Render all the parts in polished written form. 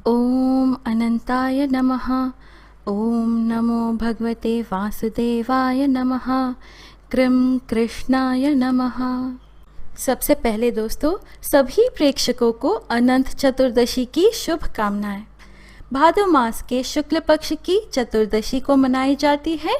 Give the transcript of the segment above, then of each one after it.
ओम अनंताय नमः। ओम नमो भगवते वासुदेवाय नमः। कृं कृष्णाय नमः। सबसे पहले दोस्तों सभी प्रेक्षकों को अनंत चतुर्दशी की शुभकामनाएं। भादो मास के शुक्ल पक्ष की चतुर्दशी को मनाई जाती है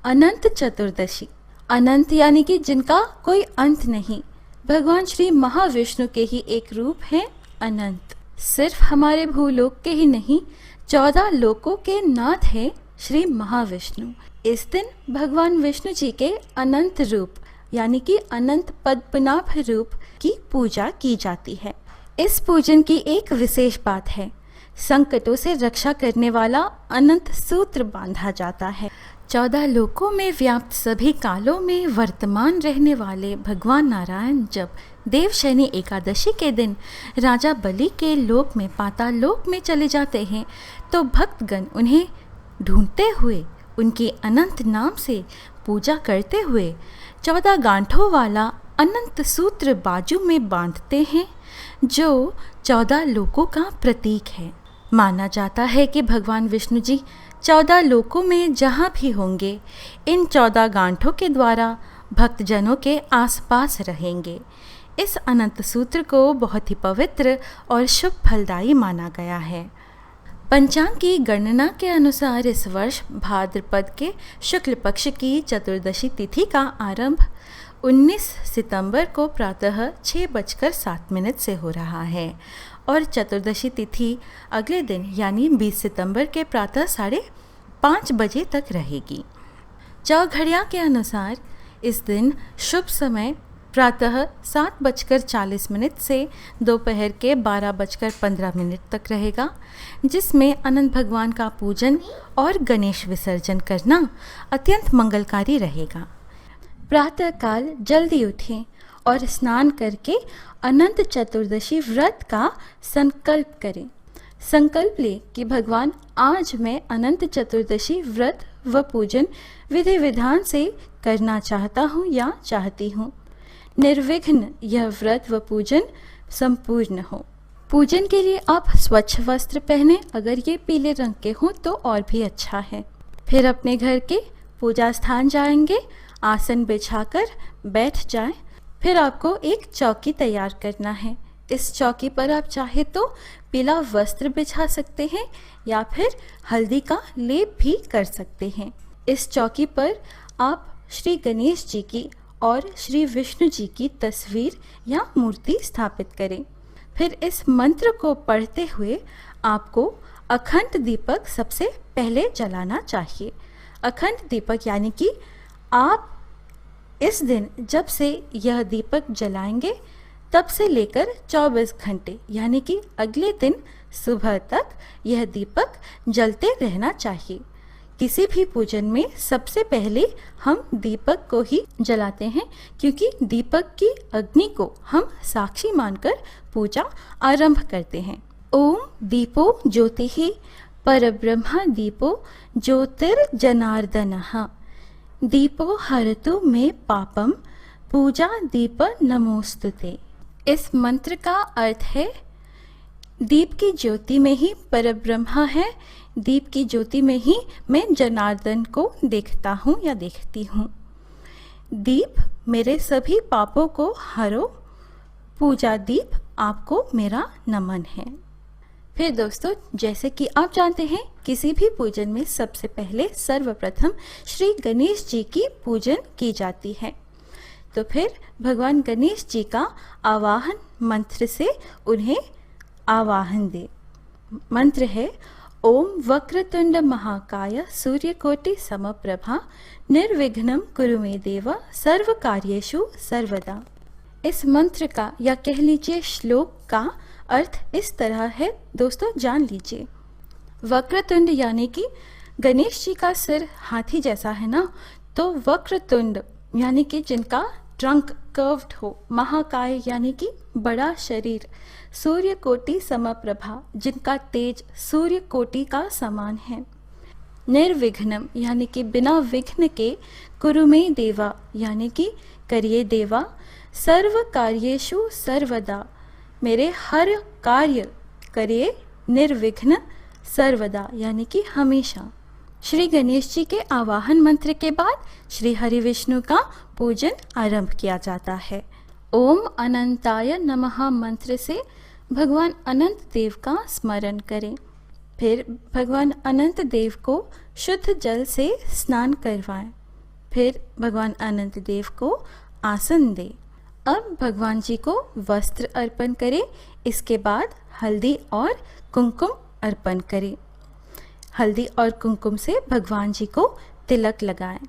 अनंत चतुर्दशी। अनंत यानी कि जिनका कोई अंत नहीं। भगवान श्री महाविष्णु के ही एक रूप है अनंत। सिर्फ हमारे भूलोक के ही नहीं, 14 लोकों के नाथ है श्री महाविष्णु। इस दिन भगवान विष्णु जी के अनंत रूप यानी कि अनंत पद्मनाभ रूप की पूजा की जाती है। इस पूजन की एक विशेष बात है, संकटों से रक्षा करने वाला अनंत सूत्र बांधा जाता है। 14 लोकों में व्याप्त सभी कालों में वर्तमान रहने वाले भगवान नारायण जब देवशयनी एकादशी के दिन राजा बलि के लोक में पाताल लोक में चले जाते हैं तो भक्तगण उन्हें ढूंढते हुए उनके अनंत नाम से पूजा करते हुए 14 गांठों वाला अनंत सूत्र बाजू में बांधते हैं जो 14 लोकों का प्रतीक है। माना जाता है कि भगवान विष्णु जी 14 लोकों में जहाँ भी होंगे इन 14 गांठों के द्वारा भक्तजनों के आसपास रहेंगे। इस अनंत सूत्र को बहुत ही पवित्र और शुभ फलदायी माना गया है। पंचांग की गणना के अनुसार इस वर्ष भाद्रपद के शुक्ल पक्ष की चतुर्दशी तिथि का आरंभ 19 सितंबर को प्रातः 6:07 से हो रहा है और चतुर्दशी तिथि अगले दिन यानी 20 सितंबर के प्रातः 5:30 बजे तक रहेगी। चौघड़िया के अनुसार इस दिन शुभ समय प्रातः 7:40 से दोपहर के 12:15 तक रहेगा, जिसमें अनंत भगवान का पूजन और गणेश विसर्जन करना अत्यंत मंगलकारी रहेगा। प्रातःकाल जल्दी उठें और स्नान करके अनंत चतुर्दशी व्रत का संकल्प करें। संकल्प लें कि भगवान आज मैं अनंत चतुर्दशी व्रत व पूजन विधि विधान से करना चाहता हूँ या चाहती हूँ। निर्विघ्न यह व्रत व पूजन संपूर्ण हो। पूजन के लिए आप स्वच्छ वस्त्र पहने, अगर ये पीले रंग के हों तो और भी अच्छा है। फिर अपने घर के पूजा स्थान जाएंगे, आसन बिछाकर बैठ जाएं। फिर आपको एक चौकी तैयार करना है। इस चौकी पर आप चाहे तो पीला वस्त्र बिछा सकते हैं या फिर हल्दी का लेप भी कर सकते हैं। इस चौकी पर आप श्री गणेश जी की और श्री विष्णु जी की तस्वीर या मूर्ति स्थापित करें। फिर इस मंत्र को पढ़ते हुए आपको अखंड दीपक सबसे पहले जलाना चाहिए। अखंड दीपक यानी कि आप इस दिन जब से यह दीपक जलाएंगे तब से लेकर 24 घंटे यानी कि अगले दिन सुबह तक यह दीपक जलते रहना चाहिए। किसी भी पूजन में सबसे पहले हम दीपक को ही जलाते हैं, क्योंकि दीपक की अग्नि को हम साक्षी मानकर पूजा आरंभ करते हैं। ओम दीपो ज्योतिः परब्रह्म दीपो ज्योतिर्जनार्दनः दीपो हरतु मे पापम पूजा दीप नमोस्तुते। इस मंत्र का अर्थ है दीप की ज्योति में ही परब्रह्म है, दीप की ज्योति में ही मैं जनार्दन को देखता हूँ या देखती हूँ। दीप मेरे सभी पापों को हरो, पूजा दीप आपको मेरा नमन है। फिर दोस्तों, जैसे कि आप जानते हैं किसी भी पूजन में सबसे पहले सर्वप्रथम श्री गणेश जी की पूजन की जाती है। तो फिर भगवान गणेश जी का आवाहन मंत्र से उन्हें आवाहन दे। मंत्र है ओम वक्रतुंड महाकाय सूर्यकोटि समप्रभा निर्विघ्नं कुरु मे देव सर्व कार्येषु सर्वदा। इस मंत्र का या कह लीजिए श्लोक का अर्थ इस तरह है दोस्तों, जान लीजिए। वक्रतुंड यानी कि गणेश जी का सिर हाथी जैसा है ना, तो वक्रतुंड यानी कि जिनका ट्रंक कर्व्ड हो। महाकाय यानी कि बड़ा शरीर। सूर्य कोटि समप्रभा जिनका तेज सूर्य कोटि का समान है। निर्विघ्नम यानी कि बिना विघ्न के। कुरु मे देवा यानी कि करिए देवा। सर्व कार्येषु सर्वदा मेरे हर कार्य करिए निर्विघ्न सर्वदा यानी कि हमेशा। श्री गणेश जी के आवाहन मंत्र के बाद श्री हरि विष्णु का पूजन आरंभ किया जाता है। ओम अनंताय नमः मंत्र से भगवान अनंत देव का स्मरण करें। फिर भगवान अनंत देव को शुद्ध जल से स्नान करवाएं। फिर भगवान अनंत देव को आसन दें। अब भगवान जी को वस्त्र अर्पण करें। इसके बाद हल्दी और कुमकुम अर्पण करें। हल्दी और कुमकुम से भगवान जी को तिलक लगाएं।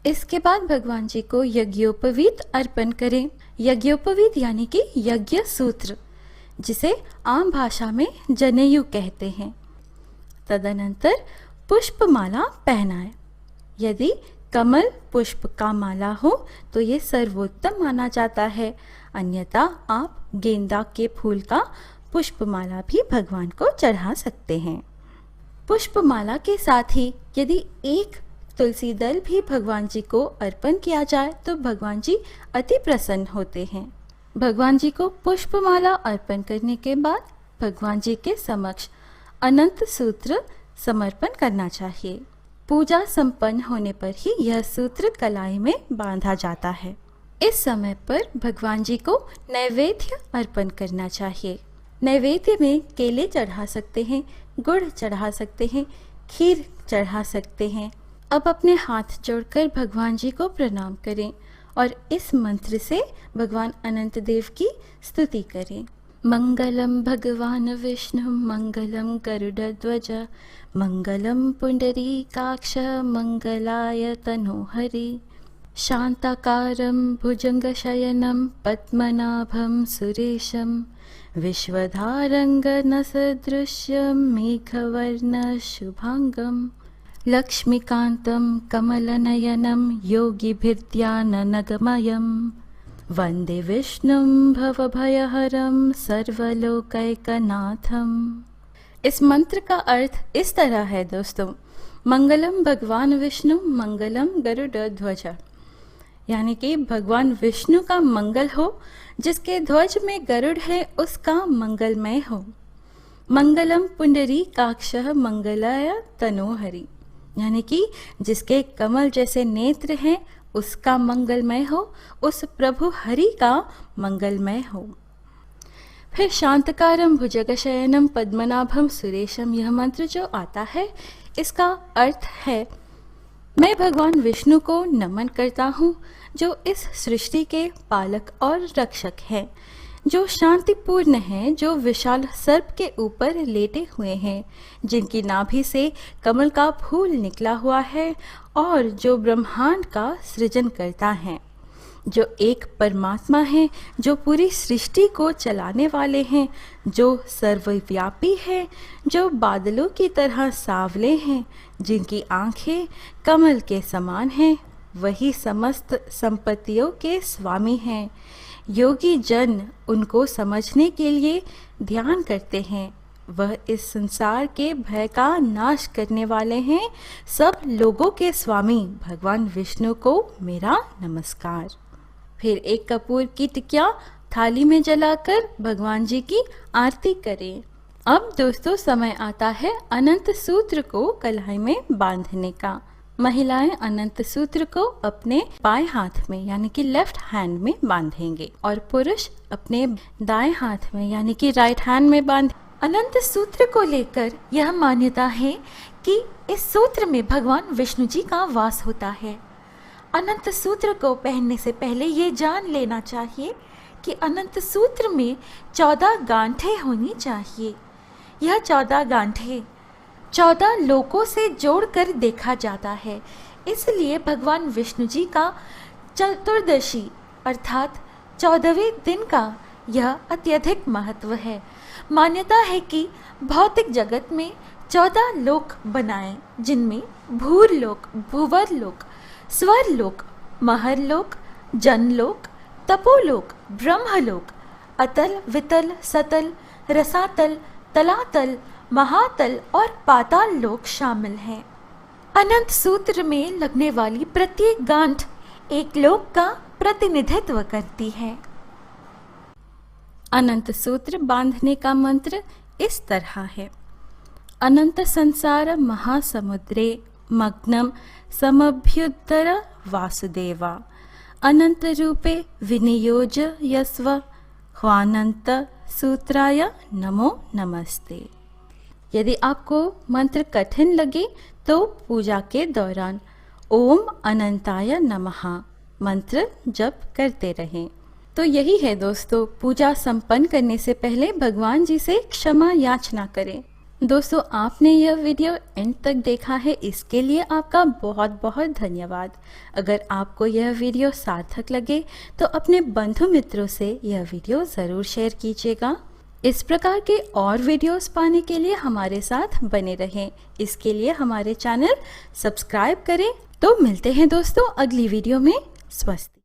इसके बाद भगवान जी को यज्ञोपवीत अर्पण करें। यज्ञोपवीत यानी कि यज्ञ सूत्र, जिसे आम भाषा में जनेयू कहते हैं। तदनंतर पुष्पमाला पहनाएं। यदि कमल पुष्प का माला हो तो ये सर्वोत्तम माना जाता है, अन्यथा आप गेंदा के फूल का पुष्पमाला भी भगवान को चढ़ा सकते हैं। पुष्पमाला के साथ ही यदि एक तुलसी दल भी भगवान जी को अर्पण किया जाए तो भगवान जी अति प्रसन्न होते हैं। भगवान जी को पुष्पमाला अर्पण करने के बाद भगवान जी के समक्ष अनंत सूत्र समर्पण करना चाहिए। पूजा संपन्न होने पर ही यह सूत्र कलाई में बांधा जाता है। इस समय पर भगवान जी को नैवेद्य अर्पण करना चाहिए। नैवेद्य में केले चढ़ा सकते हैं, गुड़ चढ़ा सकते हैं, खीर चढ़ा सकते हैं। अब अपने हाथ जोड़कर भगवान जी को प्रणाम करें और इस मंत्र से भगवान अनंत देव की स्तुति करें। मंगलम भगवान विष्णु मंगलम गरुड़ध्वज मंगलम पुंडरीकाक्ष मंगलाय तनोहरि शांताकारं भुजंगशयनं पद्मनाभं सुरेशं विश्वधारंगनसदृश्यं मेघवर्ण शुभांगं लक्ष्मीकान्तं कमलनयनं योगिभिर्ध्याननगमयं वंदे विष्णुं भवभयहरं सर्वलोकैकनाथं। इस मंत्र का अर्थ इस तरह है दोस्तों, मंगलम भगवान विष्णु मंगलम गरुड़ध्वज, यानी कि भगवान विष्णु का मंगल हो, जिसके ध्वज में गरुड़ है उसका मंगलमय हो। मंगलम पुंडरीकाक्षः मंगलाय तनोहरि, यानी कि जिसके कमल जैसे नेत्र हैं उसका मंगलमय हो, उस प्रभु हरि का मंगलमय हो। फिर शांतकारम भुजगशयनम पद्मनाभम सुरेशम, यह मंत्र जो आता है इसका अर्थ है, मैं भगवान विष्णु को नमन करता हूँ जो इस सृष्टि के पालक और रक्षक हैं, जो शांतिपूर्ण हैं, जो विशाल सर्प के ऊपर लेटे हुए हैं, जिनकी नाभि से कमल का फूल निकला हुआ है और जो ब्रह्मांड का सृजन करता है, जो एक परमात्मा है, जो पूरी सृष्टि को चलाने वाले हैं, जो सर्वव्यापी है, जो बादलों की तरह सांवले हैं, जिनकी आंखें कमल के समान हैं, वही समस्त संपत्तियों के स्वामी हैं। योगी जन उनको समझने के लिए ध्यान करते हैं। वह इस संसार के भय का नाश करने वाले हैं। सब लोगों के स्वामी भगवान विष्णु को मेरा नमस्कार। फिर एक कपूर की टिकिया थाली में जलाकर भगवान जी की आरती करें। अब दोस्तों समय आता है अनंत सूत्र को कलाई में बांधने का। महिलाएं अनंत सूत्र को अपने बाएं हाथ में यानी कि लेफ्ट हैंड में बांधेंगे और पुरुष अपने दाएं हाथ में यानी कि राइट हैंड में बांधे। अनंत सूत्र को लेकर यह मान्यता है कि इस सूत्र में भगवान विष्णु जी का वास होता है। अनंत सूत्र को पहनने से पहले ये जान लेना चाहिए कि अनंत सूत्र में 14 गांठें होनी चाहिए। यह 14 गांठें 14 लोकों से जोड़कर देखा जाता है। इसलिए भगवान विष्णु जी का चतुर्दशी अर्थात 14वें दिन का यह अत्यधिक महत्व है। मान्यता है कि भौतिक जगत में 14 लोक बनाए, जिनमें भूरलोक, भूवरलोक, स्वरलोक, महरलोक, जनलोक, तपोलोक, ब्रह्मलोक, अतल, वितल, सतल, रसातल, तलातल, महातल और पाताल लोक शामिल हैं। अनंत सूत्र में लगने वाली प्रत्येक गांठ एक लोक का प्रतिनिधित्व करती है। अनंत सूत्र बांधने का मंत्र इस तरह है। अनंत संसार महासमुद्रे मग्नं समभ्युत्तर वासुदेवा अनंत रूपे विनियोज यस्व ह्वानंत सूत्राय नमो नमस्ते। यदि आपको मंत्र कठिन लगे तो पूजा के दौरान ओम अनंताय नमः मंत्र जप करते रहें। तो यही है दोस्तों, पूजा संपन्न करने से पहले भगवान जी से क्षमा याचना करें। दोस्तों, आपने यह वीडियो एंड तक देखा है, इसके लिए आपका बहुत बहुत धन्यवाद। अगर आपको यह वीडियो सार्थक लगे तो अपने बंधु मित्रों से यह वीडियो ज़रूर शेयर कीजिएगा। इस प्रकार के और वीडियोस पाने के लिए हमारे साथ बने रहें। इसके लिए हमारे चैनल सब्सक्राइब करें। तो मिलते हैं दोस्तों अगली वीडियो में। स्वस्ति।